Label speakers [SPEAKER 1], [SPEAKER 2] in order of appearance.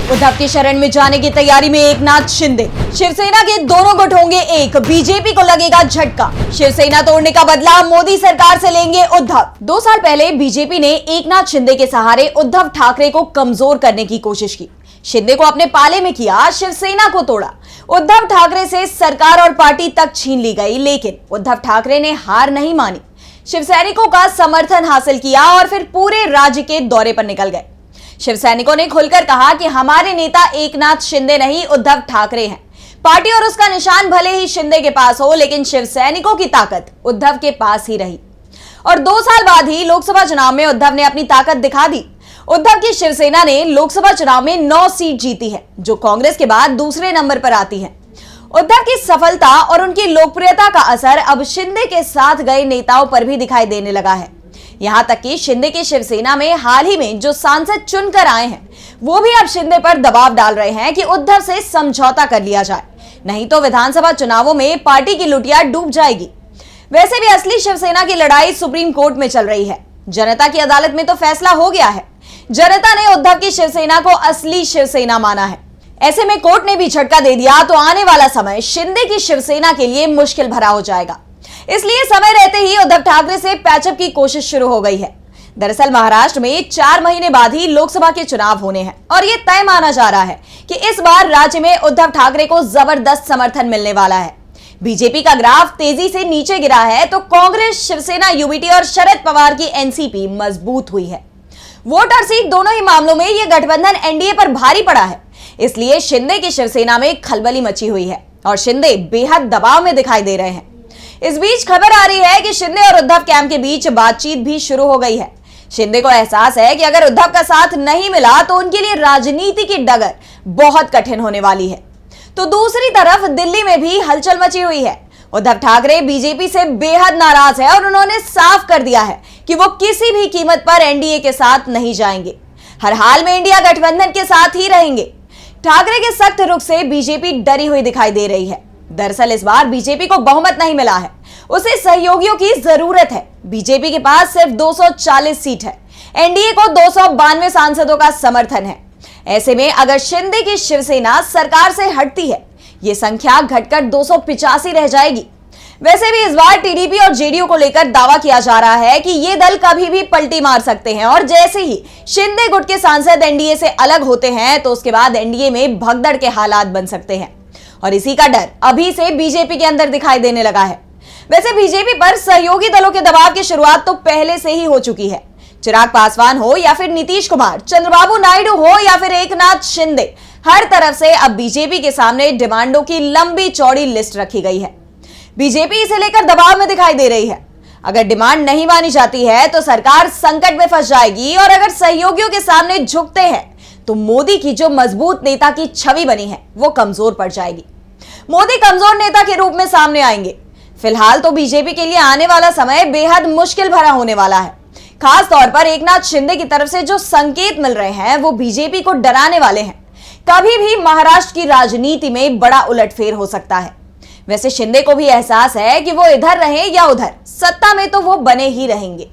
[SPEAKER 1] उद्धव की शरण में जाने की तैयारी में एकनाथ शिंदे। शिवसेना के दोनों गुट होंगे एक, बीजेपी को लगेगा झटका। शिवसेना तोड़ने का बदला मोदी सरकार से लेंगे उद्धव। 2 साल पहले बीजेपी ने एकनाथ शिंदे के सहारे उद्धव ठाकरे को कमजोर करने की कोशिश की। शिंदे को अपने पाले में किया, शिवसेना को तोड़ा। उद्धव ठाकरे से सरकार और पार्टी तक छीन ली गई, लेकिन उद्धव ठाकरे ने हार नहीं मानी। शिवसैनिकों का समर्थन हासिल किया और फिर पूरे राज्य के दौरे पर निकल गए। शिवसैनिकों ने खुलकर कहा कि हमारे नेता एकनाथ शिंदे नहीं, उद्धव ठाकरे हैं। पार्टी और उसका निशान भले ही शिंदे के पास हो, लेकिन शिवसैनिकों की ताकत उद्धव के पास ही रही। और 2 साल बाद ही लोकसभा चुनाव में उद्धव ने अपनी ताकत दिखा दी। उद्धव की शिवसेना ने लोकसभा चुनाव में 9 सीट जीती है, जो कांग्रेस के बाद दूसरे नंबर पर आती है। उद्धव की सफलता और उनकी लोकप्रियता का असर अब शिंदे के साथ गए नेताओं पर भी दिखाई देने लगा है। यहां तक कि शिंदे की शिवसेना में हाल ही में जो सांसद चुनकर आए हैं, वो भी अब शिंदे पर दबाव डाल रहे हैं कि उद्धव से समझौता कर लिया जाए, नहीं तो विधानसभा चुनावों में पार्टी की लुटिया डूब जाएगी। वैसे भी असली शिवसेना की लड़ाई सुप्रीम कोर्ट में चल रही है। जनता की अदालत में तो फैसला हो गया है। जनता ने उद्धव की शिवसेना को असली शिवसेना माना है। ऐसे में कोर्ट ने भी झटका दे दिया तो आने वाला समय शिंदे की शिवसेना के लिए मुश्किल भरा हो जाएगा। इसलिए समय रहते ही उद्धव ठाकरे से पैचअप की कोशिश शुरू हो गई है। दरअसल महाराष्ट्र में 4 महीने बाद ही लोकसभा के चुनाव होने हैं और यह तय माना जा रहा है कि इस बार राज्य में उद्धव ठाकरे को जबरदस्त समर्थन मिलने वाला है। बीजेपी का ग्राफ तेजी से नीचे गिरा है तो कांग्रेस, शिवसेना, यूबीटी और शरद पवार की एनसीपी मजबूत हुई है। वोट और सीट दोनों ही मामलों में यह गठबंधन एनडीए पर भारी पड़ा है। इसलिए शिंदे की शिवसेना में खलबली मची हुई है और शिंदे बेहद दबाव में दिखाई दे रहे हैं। इस बीच खबर आ रही है कि शिंदे और उद्धव कैंप के बीच बातचीत भी शुरू हो गई है। शिंदे को एहसास है कि अगर उद्धव का साथ नहीं मिला तो उनके लिए राजनीति की डगर बहुत कठिन होने वाली है। तो दूसरी तरफ दिल्ली में भी हलचल मची हुई है। उद्धव ठाकरे बीजेपी से बेहद नाराज है और उन्होंने साफ कर दिया है कि वो किसी भी कीमत पर एनडीए के साथ नहीं जाएंगे। हर हाल में इंडिया गठबंधन के साथ ही रहेंगे। ठाकरे के सख्त रुख से बीजेपी डरी हुई दिखाई दे रही है। दरअसल इस बार बीजेपी को बहुमत नहीं मिला है, उसे सहयोगियों की जरूरत है। बीजेपी के पास सिर्फ 240 सीट है, एनडीए को 292 सांसदों का समर्थन है। ऐसे में अगर शिंदे की शिवसेना सरकार से हटती है, ये संख्या घटकर 285 रह जाएगी। वैसे भी इस बार टीडीपी और जेडीयू को लेकर दावा किया जा रहा है कि ये दल कभी भी पलटी मार सकते हैं और जैसे ही शिंदे गुट के सांसद एनडीए से अलग होते हैं तो उसके बाद एनडीए में भगदड़ के हालात बन सकते हैं और इसी का डर अभी से बीजेपी के अंदर दिखाई देने लगा है। वैसे बीजेपी पर सहयोगी दलों के दबाव की शुरुआत तो पहले से ही हो चुकी है। चिराग पासवान हो या फिर नीतीश कुमार, चंद्रबाबू नायडू हो या फिर एकनाथ शिंदे, हर तरफ से अब बीजेपी के सामने डिमांडों की लंबी चौड़ी लिस्ट रखी गई है। बीजेपी इसे लेकर दबाव में दिखाई दे रही है। अगर डिमांड नहीं मानी जाती है तो सरकार संकट में फंस जाएगी और अगर सहयोगियों के सामने झुकते हैं तो मोदी की जो मजबूत नेता की छवि बनी है वो कमजोर पड़ जाएगी। मोदी कमजोर नेता के रूप में सामने आएंगे। फिलहाल तो बीजेपी के लिए आने वाला समय बेहद मुश्किल भरा होने वाला है। खास तौर पर एकनाथ शिंदे की तरफ से जो संकेत मिल रहे हैं वो बीजेपी को डराने वाले हैं। कभी भी महाराष्ट्र की राजनीति में बड़ा उलटफेर हो सकता है। वैसे शिंदे को भी एहसास है कि वो इधर रहे या उधर, सत्ता में तो वो बने ही रहेंगे।